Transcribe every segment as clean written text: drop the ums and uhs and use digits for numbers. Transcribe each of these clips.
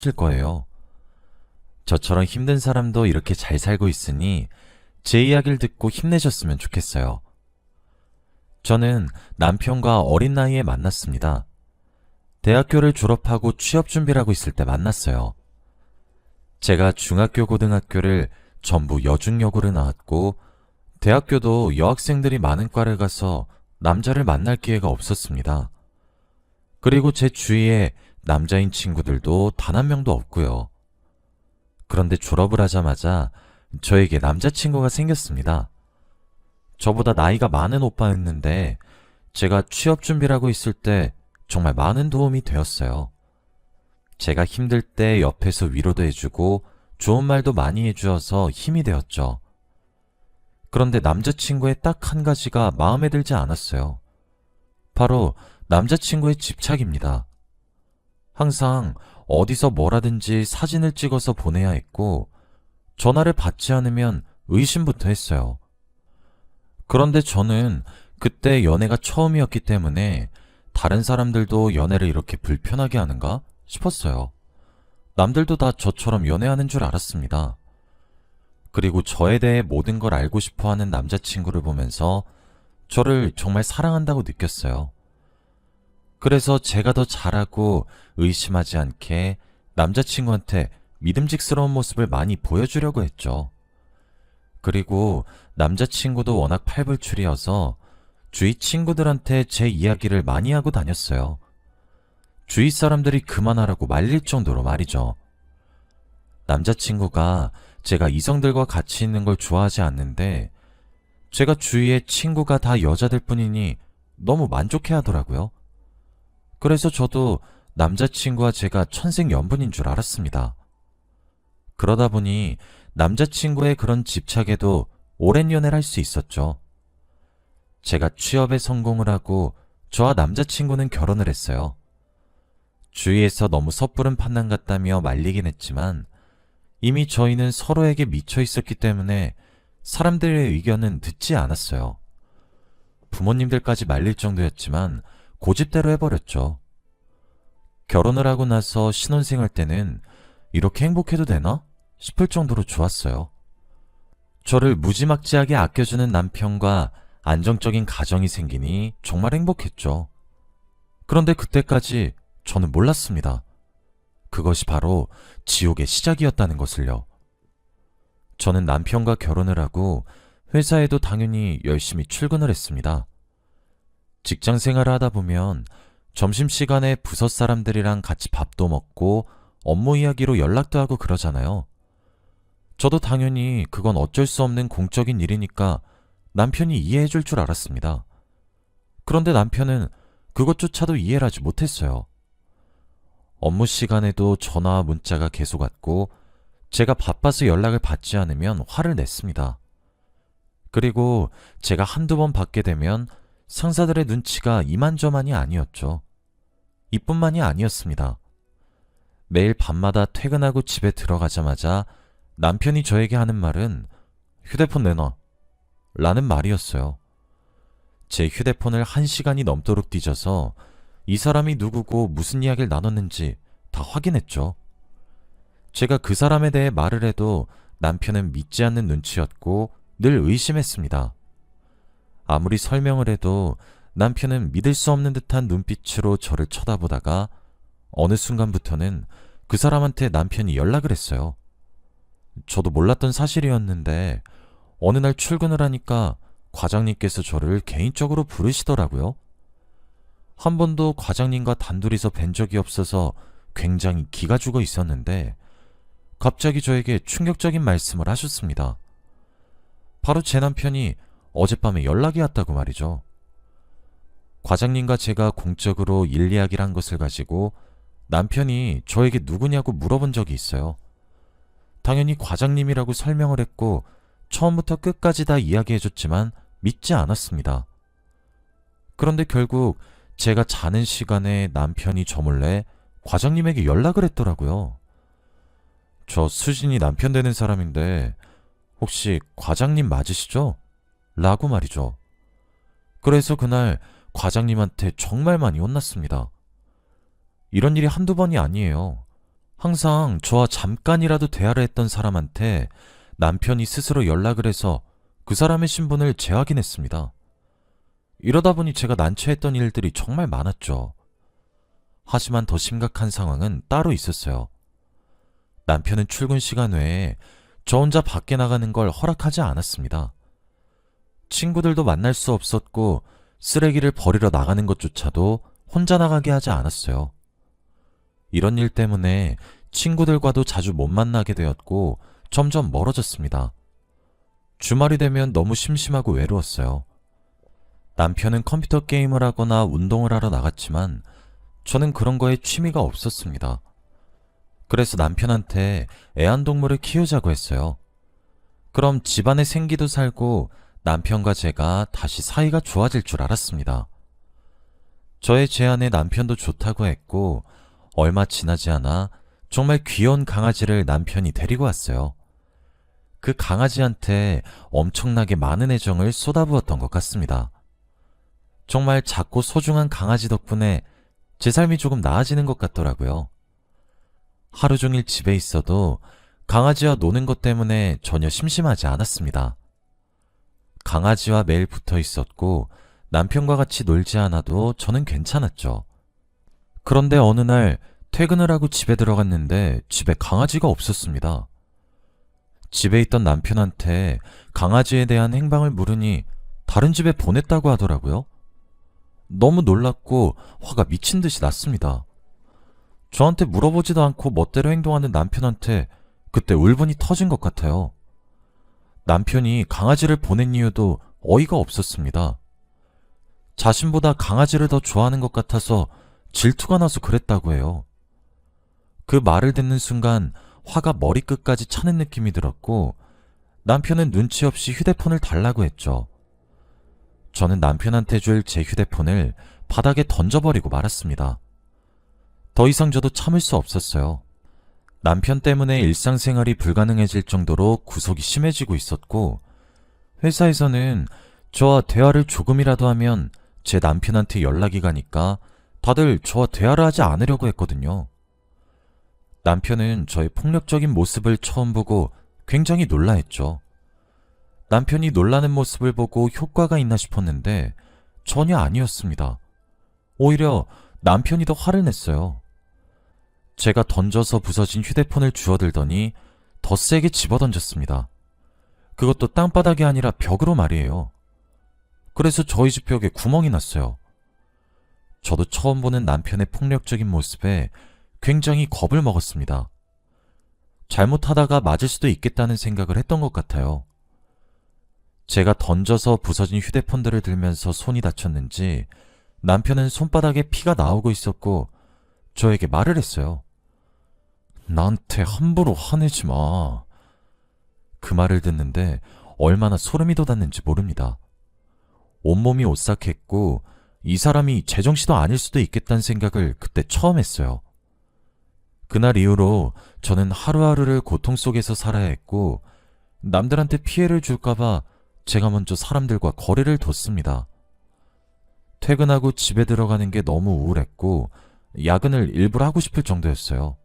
거예요. 저처럼 힘든 사람도 이렇게 잘 살고 있으니 제 이야기를 듣고 힘내셨으면 좋겠어요. 저는 남편과 어린 나이에 만났습니다. 대학교를 졸업하고 취업 준비를 하고 있을 때 만났어요. 제가 중학교, 고등학교를 전부 여중여고를 나왔고 대학교도 여학생들이 많은 과를 가서 남자를 만날 기회가 없었습니다. 그리고 제 주위에 남자인 친구들도 단 한 명도 없고요. 그런데 졸업을 하자마자 저에게 남자친구가 생겼습니다. 저보다 나이가 많은 오빠였는데 제가 취업 준비를 하고 있을 때 정말 많은 도움이 되었어요. 제가 힘들 때 옆에서 위로도 해주고 좋은 말도 많이 해주어서 힘이 되었죠. 그런데 남자친구의 딱 한 가지가 마음에 들지 않았어요. 바로 남자친구의 집착입니다. 항상 어디서 뭐라든지 사진을 찍어서 보내야 했고 전화를 받지 않으면 의심부터 했어요. 그런데 저는 그때 연애가 처음이었기 때문에 다른 사람들도 연애를 이렇게 불편하게 하는가 싶었어요. 남들도 다 저처럼 연애하는 줄 알았습니다. 그리고 저에 대해 모든 걸 알고 싶어 하는 남자친구를 보면서 저를 정말 사랑한다고 느꼈어요. 그래서 제가 더 잘하고 의심하지 않게 남자친구한테 믿음직스러운 모습을 많이 보여주려고 했죠. 그리고 남자친구도 워낙 팔불출이어서 주위 친구들한테 제 이야기를 많이 하고 다녔어요. 주위 사람들이 그만하라고 말릴 정도로 말이죠. 남자친구가 제가 이성들과 같이 있는 걸 좋아하지 않는데 제가 주위에 친구가 다 여자들 뿐이니 너무 만족해 하더라고요. 그래서 저도 남자친구와 제가 천생연분인 줄 알았습니다. 그러다 보니 남자친구의 그런 집착에도 오랜 연애를 할 수 있었죠. 제가 취업에 성공을 하고 저와 남자친구는 결혼을 했어요. 주위에서 너무 섣부른 판단 같다며 말리긴 했지만 이미 저희는 서로에게 미쳐 있었기 때문에 사람들의 의견은 듣지 않았어요. 부모님들까지 말릴 정도였지만 고집대로 해버렸죠. 결혼을 하고 나서 신혼생활 때는 이렇게 행복해도 되나 싶을 정도로 좋았어요. 저를 무지막지하게 아껴주는 남편과 안정적인 가정이 생기니 정말 행복했죠. 그런데 그때까지 저는 몰랐습니다. 그것이 바로 지옥의 시작이었다는 것을요. 저는 남편과 결혼을 하고 회사에도 당연히 열심히 출근을 했습니다. 직장 생활을 하다 보면 점심시간에 부서 사람들이랑 같이 밥도 먹고 업무 이야기로 연락도 하고 그러잖아요. 저도 당연히 그건 어쩔 수 없는 공적인 일이니까 남편이 이해해 줄 줄 알았습니다. 그런데 남편은 그것조차도 이해를 하지 못했어요. 업무 시간에도 전화와 문자가 계속 왔고 제가 바빠서 연락을 받지 않으면 화를 냈습니다. 그리고 제가 한두 번 받게 되면 상사들의 눈치가 이만저만이 아니었죠. 이뿐만이 아니었습니다. 매일 밤마다 퇴근하고 집에 들어가자마자 남편이 저에게 하는 말은 휴대폰 내놔 라는 말이었어요. 제 휴대폰을 1시간이 넘도록 뒤져서 이 사람이 누구고 무슨 이야기를 나눴는지 다 확인했죠. 제가 그 사람에 대해 말을 해도 남편은 믿지 않는 눈치였고 늘 의심했습니다. 아무리 설명을 해도 남편은 믿을 수 없는 듯한 눈빛으로 저를 쳐다보다가 어느 순간부터는 그 사람한테 남편이 연락을 했어요. 저도 몰랐던 사실이었는데 어느 날 출근을 하니까 과장님께서 저를 개인적으로 부르시더라고요. 한 번도 과장님과 단둘이서 뵌 적이 없어서 굉장히 기가 죽어 있었는데 갑자기 저에게 충격적인 말씀을 하셨습니다. 바로 제 남편이 어젯밤에 연락이 왔다고 말이죠. 과장님과 제가 공적으로 일 이야기를 한 것을 가지고 남편이 저에게 누구냐고 물어본 적이 있어요. 당연히 과장님이라고 설명을 했고 처음부터 끝까지 다 이야기해줬지만 믿지 않았습니다. 그런데 결국 제가 자는 시간에 남편이 저 몰래 과장님에게 연락을 했더라고요. 저 수진이 남편 되는 사람인데 혹시 과장님 맞으시죠? 라고 말이죠. 그래서 그날 과장님한테 정말 많이 혼났습니다. 이런 일이 한두 번이 아니에요. 항상 저와 잠깐이라도 대화를 했던 사람한테 남편이 스스로 연락을 해서 그 사람의 신분을 재확인했습니다. 이러다 보니 제가 난처했던 일들이 정말 많았죠. 하지만 더 심각한 상황은 따로 있었어요. 남편은 출근 시간 외에 저 혼자 밖에 나가는 걸 허락하지 않았습니다. 친구들도 만날 수 없었고 쓰레기를 버리러 나가는 것조차도 혼자 나가게 하지 않았어요. 이런 일 때문에 친구들과도 자주 못 만나게 되었고 점점 멀어졌습니다. 주말이 되면 너무 심심하고 외로웠어요. 남편은 컴퓨터 게임을 하거나 운동을 하러 나갔지만 저는 그런 거에 취미가 없었습니다. 그래서 남편한테 애완동물을 키우자고 했어요. 그럼 집안에 생기도 살고 남편과 제가 다시 사이가 좋아질 줄 알았습니다. 저의 제안에 남편도 좋다고 했고 얼마 지나지 않아 정말 귀여운 강아지를 남편이 데리고 왔어요. 그 강아지한테 엄청나게 많은 애정을 쏟아부었던 것 같습니다. 정말 작고 소중한 강아지 덕분에 제 삶이 조금 나아지는 것 같더라고요. 하루 종일 집에 있어도 강아지와 노는 것 때문에 전혀 심심하지 않았습니다. 강아지와 매일 붙어 있었고 남편과 같이 놀지 않아도 저는 괜찮았죠. 그런데 어느 날 퇴근을 하고 집에 들어갔는데 집에 강아지가 없었습니다. 집에 있던 남편한테 강아지에 대한 행방을 물으니 다른 집에 보냈다고 하더라고요. 너무 놀랐고 화가 미친 듯이 났습니다. 저한테 물어보지도 않고 멋대로 행동하는 남편한테 그때 울분이 터진 것 같아요. 남편이 강아지를 보낸 이유도 어이가 없었습니다. 자신보다 강아지를 더 좋아하는 것 같아서 질투가 나서 그랬다고 해요. 그 말을 듣는 순간 화가 머리끝까지 차는 느낌이 들었고 남편은 눈치 없이 휴대폰을 달라고 했죠. 저는 남편한테 줄 제 휴대폰을 바닥에 던져버리고 말았습니다. 더 이상 저도 참을 수 없었어요. 남편 때문에 일상생활이 불가능해질 정도로 구속이 심해지고 있었고 회사에서는 저와 대화를 조금이라도 하면 제 남편한테 연락이 가니까 다들 저와 대화를 하지 않으려고 했거든요. 남편은 저의 폭력적인 모습을 처음 보고 굉장히 놀라했죠. 남편이 놀라는 모습을 보고 효과가 있나 싶었는데 전혀 아니었습니다. 오히려 남편이 더 화를 냈어요. 제가 던져서 부서진 휴대폰을 주워들더니 더 세게 집어던졌습니다. 그것도 땅바닥이 아니라 벽으로 말이에요. 그래서 저희 집 벽에 구멍이 났어요. 저도 처음 보는 남편의 폭력적인 모습에 굉장히 겁을 먹었습니다. 잘못하다가 맞을 수도 있겠다는 생각을 했던 것 같아요. 제가 던져서 부서진 휴대폰들을 들면서 손이 다쳤는지 남편은 손바닥에 피가 나오고 있었고 저에게 말을 했어요. 나한테 함부로 화내지 마. 그 말을 듣는데 얼마나 소름이 돋았는지 모릅니다. 온몸이 오싹했고 이 사람이 제정신도 아닐 수도 있겠다는 생각을 그때 처음 했어요. 그날 이후로 저는 하루하루를 고통 속에서 살아야 했고 남들한테 피해를 줄까봐 제가 먼저 사람들과 거리를 뒀습니다. 퇴근하고 집에 들어가는 게 너무 우울했고 야근을 일부러 하고 싶을 정도였어요.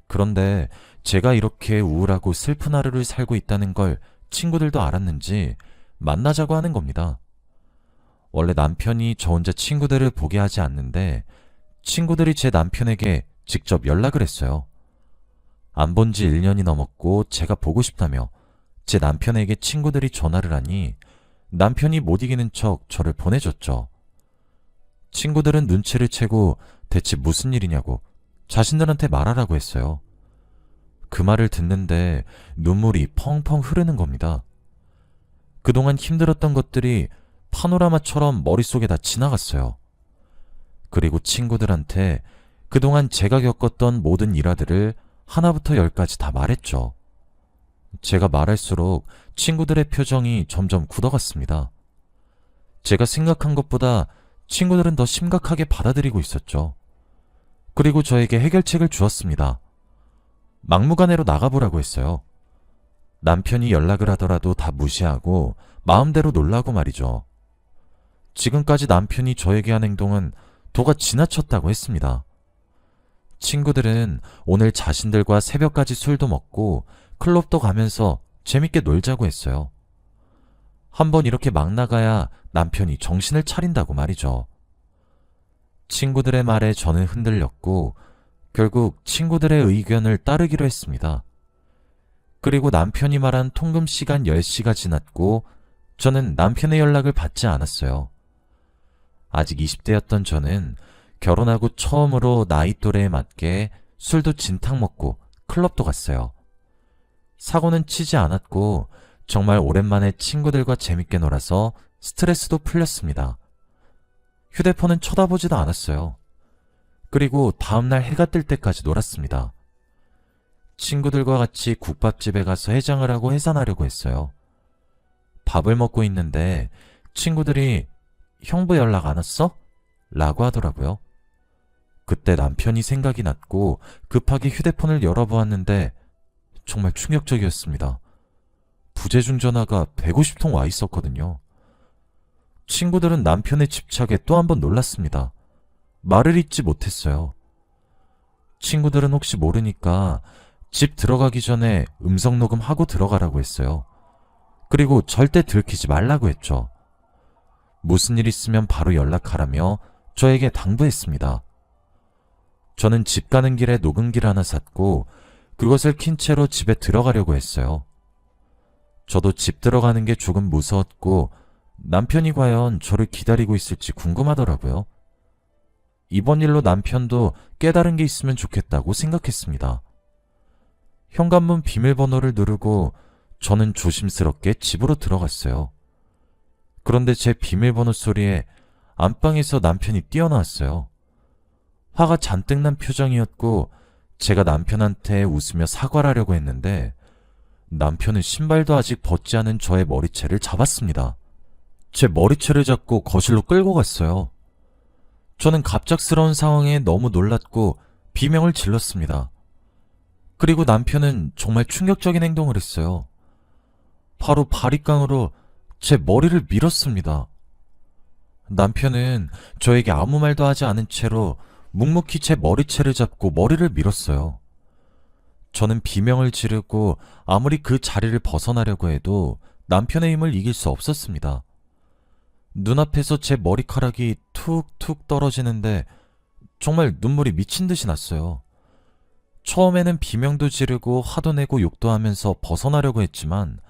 그런데 제가 이렇게 우울하고 슬픈 하루를 살고 있다는 걸 친구들도 알았는지 만나자고 하는 겁니다. 원래 남편이 저 혼자 친구들을 보게 하지 않는데 친구들이 제 남편에게 직접 연락을 했어요. 안 본 지 1년이 넘었고 제가 보고 싶다며 제 남편에게 친구들이 전화를 하니 남편이 못 이기는 척 저를 보내줬죠. 친구들은 눈치를 채고 대체 무슨 일이냐고 자신들한테 말하라고 했어요. 그 말을 듣는데 눈물이 펑펑 흐르는 겁니다. 그동안 힘들었던 것들이 파노라마처럼 머릿속에 다 지나갔어요. 그리고 친구들한테 그동안 제가 겪었던 모든 일화들을 하나부터 열까지 다 말했죠. 제가 말할수록 친구들의 표정이 점점 굳어갔습니다. 제가 생각한 것보다 친구들은 더 심각하게 받아들이고 있었죠. 그리고 저에게 해결책을 주었습니다. 막무가내로 나가보라고 했어요. 남편이 연락을 하더라도 다 무시하고 마음대로 놀라고 말이죠. 지금까지 남편이 저에게 한 행동은 도가 지나쳤다고 했습니다. 친구들은 오늘 자신들과 새벽까지 술도 먹고 클럽도 가면서 재밌게 놀자고 했어요. 한번 이렇게 막 나가야 남편이 정신을 차린다고 말이죠. 친구들의 말에 저는 흔들렸고 결국 친구들의 의견을 따르기로 했습니다. 그리고 남편이 말한 통금 시간 10시가 지났고 저는 남편의 연락을 받지 않았어요. 아직 20대였던 저는 결혼하고 처음으로 나이 또래에 맞게 술도 진탕 먹고 클럽도 갔어요. 사고는 치지 않았고 정말 오랜만에 친구들과 재밌게 놀아서 스트레스도 풀렸습니다. 휴대폰은 쳐다보지도 않았어요. 그리고 다음날 해가 뜰 때까지 놀았습니다. 친구들과 같이 국밥집에 가서 해장을 하고 해산하려고 했어요. 밥을 먹고 있는데 친구들이 형부 연락 안 왔어? 라고 하더라고요. 그때 남편이 생각이 났고 급하게 휴대폰을 열어보았는데 정말 충격적이었습니다. 부재중 전화가 150통 와 있었거든요. 친구들은 남편의 집착에 또 한 번 놀랐습니다. 말을 잇지 못했어요. 친구들은 혹시 모르니까 집 들어가기 전에 음성 녹음하고 들어가라고 했어요. 그리고 절대 들키지 말라고 했죠. 무슨 일 있으면 바로 연락하라며 저에게 당부했습니다. 저는 집 가는 길에 녹음기를 하나 샀고 그것을 킨 채로 집에 들어가려고 했어요. 저도 집 들어가는 게 조금 무서웠고 남편이 과연 저를 기다리고 있을지 궁금하더라고요. 이번 일로 남편도 깨달은 게 있으면 좋겠다고 생각했습니다. 현관문 비밀번호를 누르고 저는 조심스럽게 집으로 들어갔어요. 그런데 제 비밀번호 소리에 안방에서 남편이 뛰어나왔어요. 화가 잔뜩 난 표정이었고 제가 남편한테 웃으며 사과를 하려고 했는데 남편은 신발도 아직 벗지 않은 저의 머리채를 잡았습니다. 제 머리채를 잡고 거실로 끌고 갔어요. 저는 갑작스러운 상황에 너무 놀랐고 비명을 질렀습니다. 그리고 남편은 정말 충격적인 행동을 했어요. 바로 바리깡으로 제 머리를 밀었습니다. 남편은 저에게 아무 말도 하지 않은 채로 묵묵히 제 머리채를 잡고 머리를 밀었어요. 저는 비명을 지르고 아무리 그 자리를 벗어나려고 해도 남편의 힘을 이길 수 없었습니다. 눈앞에서 제 머리카락이 툭툭 떨어지는데 정말 눈물이 미친 듯이 났어요. 처음에는 비명도 지르고 화도 내고 욕도 하면서 벗어나려고 했지만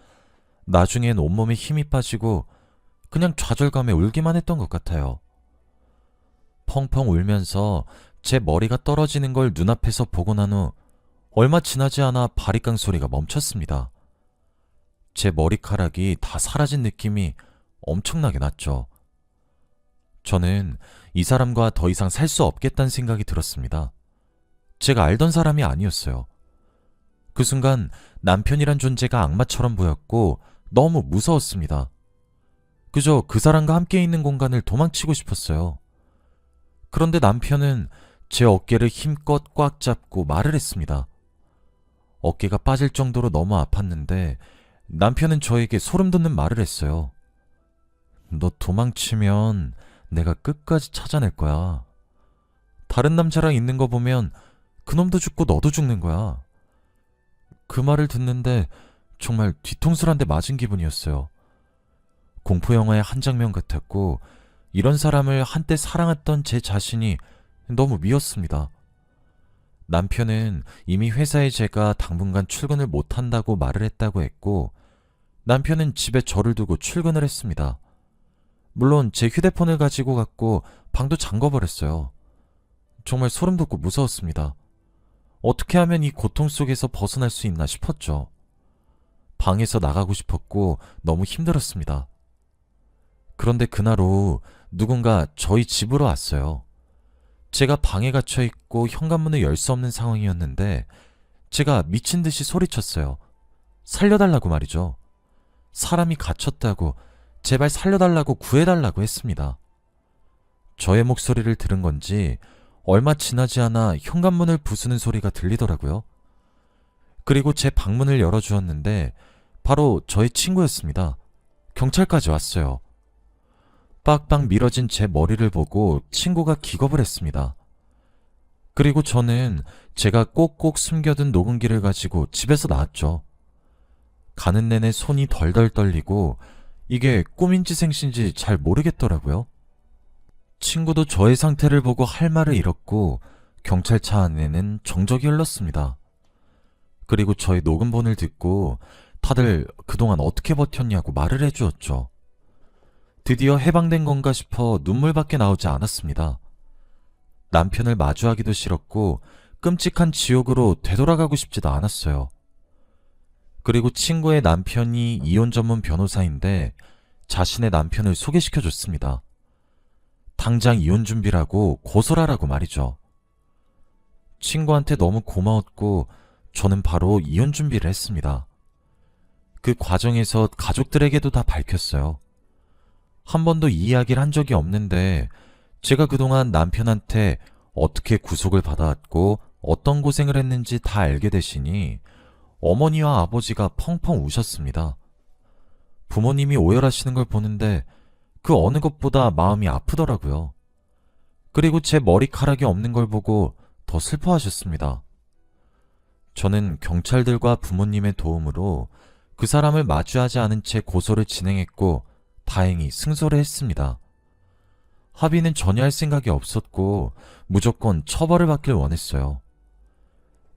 나중엔 온몸에 힘이 빠지고 그냥 좌절감에 울기만 했던 것 같아요. 펑펑 울면서 제 머리가 떨어지는 걸 눈앞에서 보고 난 후 얼마 지나지 않아 바리깡 소리가 멈췄습니다. 제 머리카락이 다 사라진 느낌이 엄청나게 났죠. 저는 이 사람과 더 이상 살 수 없겠다는 생각이 들었습니다. 제가 알던 사람이 아니었어요. 그 순간 남편이란 존재가 악마처럼 보였고 너무 무서웠습니다. 그저 그 사람과 함께 있는 공간을 도망치고 싶었어요. 그런데 남편은 제 어깨를 힘껏 꽉 잡고 말을 했습니다. 어깨가 빠질 정도로 너무 아팠는데 남편은 저에게 소름 돋는 말을 했어요. 너 도망치면 내가 끝까지 찾아낼 거야. 다른 남자랑 있는 거 보면 그놈도 죽고 너도 죽는 거야. 그 말을 듣는데 정말 뒤통수를 한 대 맞은 기분이었어요. 공포영화의 한 장면 같았고 이런 사람을 한때 사랑했던 제 자신이 너무 미웠습니다. 남편은 이미 회사에 제가 당분간 출근을 못한다고 말을 했다고 했고 남편은 집에 저를 두고 출근을 했습니다. 물론 제 휴대폰을 가지고 갔고 방도 잠궈버렸어요. 정말 소름 돋고 무서웠습니다. 어떻게 하면 이 고통 속에서 벗어날 수 있나 싶었죠. 방에서 나가고 싶었고 너무 힘들었습니다. 그런데 그날 오후 누군가 저희 집으로 왔어요. 제가 방에 갇혀 있고 현관문을 열 수 없는 상황이었는데 제가 미친 듯이 소리쳤어요. 살려달라고 말이죠. 사람이 갇혔다고 제발 살려달라고 구해달라고 했습니다. 저의 목소리를 들은 건지 얼마 지나지 않아 현관문을 부수는 소리가 들리더라고요. 그리고 제 방문을 열어주었는데 바로 저의 친구였습니다. 경찰까지 왔어요. 빡빡 밀어진 제 머리를 보고 친구가 기겁을 했습니다. 그리고 저는 제가 꼭꼭 숨겨둔 녹음기를 가지고 집에서 나왔죠. 가는 내내 손이 덜덜 떨리고 이게 꿈인지 생신지 잘 모르겠더라고요. 친구도 저의 상태를 보고 할 말을 잃었고 경찰차 안에는 정적이 흘렀습니다. 그리고 저의 녹음본을 듣고 다들 그동안 어떻게 버텼냐고 말을 해주었죠. 드디어 해방된 건가 싶어 눈물밖에 나오지 않았습니다. 남편을 마주하기도 싫었고 끔찍한 지옥으로 되돌아가고 싶지도 않았어요. 그리고 친구의 남편이 이혼 전문 변호사인데 자신의 남편을 소개시켜줬습니다. 당장 이혼 준비라고 고소를 하라고 말이죠. 친구한테 너무 고마웠고 저는 바로 이혼 준비를 했습니다. 그 과정에서 가족들에게도 다 밝혔어요. 한 번도 이 이야기를 한 적이 없는데 제가 그동안 남편한테 어떻게 구속을 받아왔고 어떤 고생을 했는지 다 알게 되시니 어머니와 아버지가 펑펑 우셨습니다. 부모님이 오열하시는 걸 보는데 그 어느 것보다 마음이 아프더라고요. 그리고 제 머리카락이 없는 걸 보고 더 슬퍼하셨습니다. 저는 경찰들과 부모님의 도움으로 그 사람을 마주하지 않은 채 고소를 진행했고 다행히 승소를 했습니다. 합의는 전혀 할 생각이 없었고 무조건 처벌을 받길 원했어요.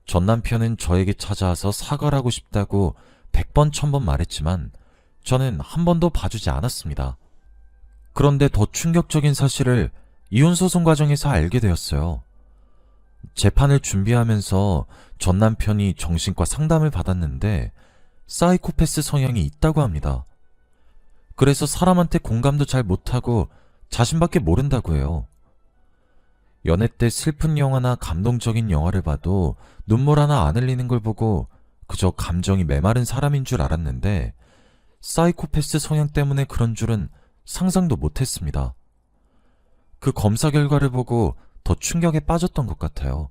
전 남편은 저에게 찾아와서 사과를 하고 싶다고 100번 1000번 말했지만 저는 한 번도 봐주지 않았습니다. 그런데 더 충격적인 사실을 이혼소송 과정에서 알게 되었어요. 재판을 준비하면서 전 남편이 정신과 상담을 받았는데 사이코패스 성향이 있다고 합니다. 그래서 사람한테 공감도 잘 못하고 자신밖에 모른다고 해요. 연애 때 슬픈 영화나 감동적인 영화를 봐도 눈물 하나 안 흘리는 걸 보고 그저 감정이 메마른 사람인 줄 알았는데 사이코패스 성향 때문에 그런 줄은 상상도 못했습니다. 그 검사 결과를 보고 더 충격에 빠졌던 것 같아요.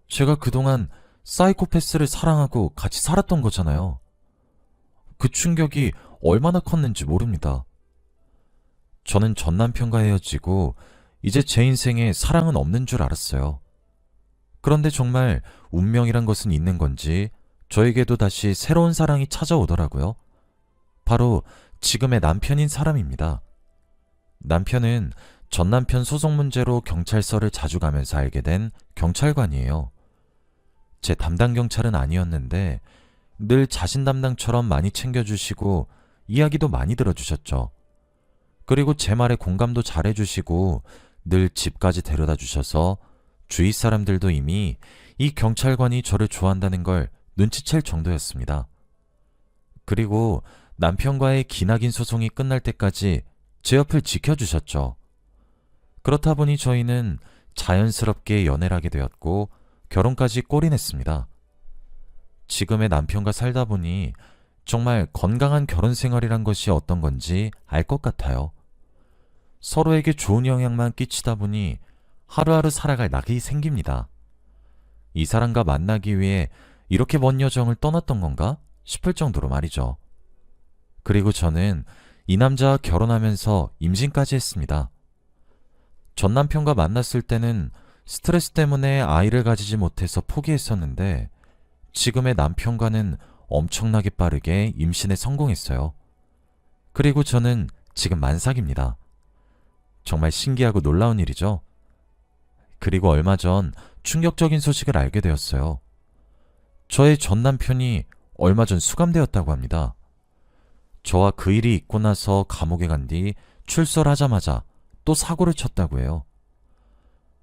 제가 그동안 사이코패스를 사랑하고 같이 살았던 거잖아요. 그 충격이 얼마나 컸는지 모릅니다. 저는 전 남편과 헤어지고 이제 제 인생에 사랑은 없는 줄 알았어요. 그런데 정말 운명이란 것은 있는 건지 저에게도 다시 새로운 사랑이 찾아오더라고요. 바로 지금의 남편인 사람입니다. 남편은 전 남편 소송 문제로 경찰서를 자주 가면서 알게 된 경찰관이에요. 제 담당 경찰은 아니었는데 늘 자신 담당처럼 많이 챙겨주시고 이야기도 많이 들어주셨죠. 그리고 제 말에 공감도 잘해주시고 늘 집까지 데려다 주셔서 주위 사람들도 이미 이 경찰관이 저를 좋아한다는 걸 눈치챌 정도였습니다. 그리고 남편과의 기나긴 소송이 끝날 때까지 제 옆을 지켜주셨죠. 그렇다 보니 저희는 자연스럽게 연애를 하게 되었고 결혼까지 골인했습니다. 지금의 남편과 살다 보니 정말 건강한 결혼 생활이란 것이 어떤 건지 알 것 같아요. 서로에게 좋은 영향만 끼치다 보니 하루하루 살아갈 낙이 생깁니다. 이 사람과 만나기 위해 이렇게 먼 여정을 떠났던 건가 싶을 정도로 말이죠. 그리고 저는 이 남자와 결혼하면서 임신까지 했습니다. 전 남편과 만났을 때는 스트레스 때문에 아이를 가지지 못해서 포기했었는데 지금의 남편과는 엄청나게 빠르게 임신에 성공했어요. 그리고 저는 지금 만삭입니다. 정말 신기하고 놀라운 일이죠. 그리고 얼마 전 충격적인 소식을 알게 되었어요. 저의 전 남편이 얼마 전 수감되었다고 합니다. 저와 그 일이 있고 나서 감옥에 간 뒤 출소를 하자마자 또 사고를 쳤다고 해요.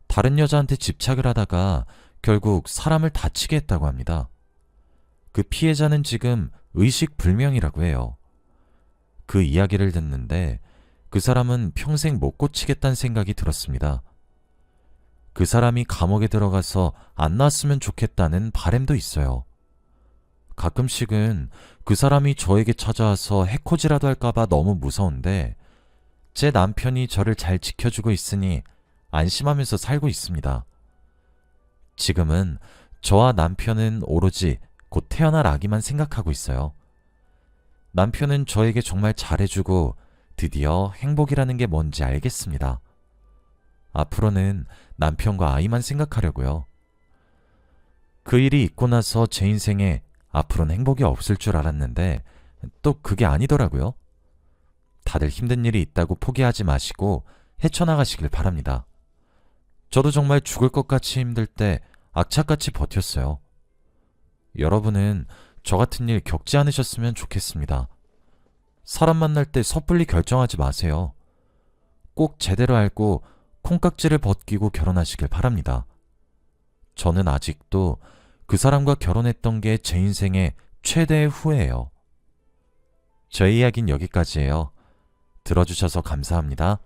다른 여자한테 집착을 하다가 결국 사람을 다치게 했다고 합니다. 그 피해자는 지금 의식불명이라고 해요. 그 이야기를 듣는데 그 사람은 평생 못 고치겠다는 생각이 들었습니다. 그 사람이 감옥에 들어가서 안 나왔으면 좋겠다는 바람도 있어요. 가끔씩은 그 사람이 저에게 찾아와서 해코지라도 할까봐 너무 무서운데 제 남편이 저를 잘 지켜주고 있으니 안심하면서 살고 있습니다. 지금은 저와 남편은 오로지 곧 태어날 아기만 생각하고 있어요. 남편은 저에게 정말 잘해주고 드디어 행복이라는 게 뭔지 알겠습니다. 앞으로는 남편과 아이만 생각하려고요. 그 일이 있고 나서 제 인생에 앞으로는 행복이 없을 줄 알았는데 또 그게 아니더라고요. 다들 힘든 일이 있다고 포기하지 마시고 헤쳐나가시길 바랍니다. 저도 정말 죽을 것 같이 힘들 때 악착같이 버텼어요. 여러분은 저 같은 일 겪지 않으셨으면 좋겠습니다. 사람 만날 때 섣불리 결정하지 마세요. 꼭 제대로 알고 콩깍지를 벗기고 결혼하시길 바랍니다. 저는 아직도 그 사람과 결혼했던 게 제 인생의 최대의 후회예요. 저의 이야기는 여기까지예요. 들어주셔서 감사합니다.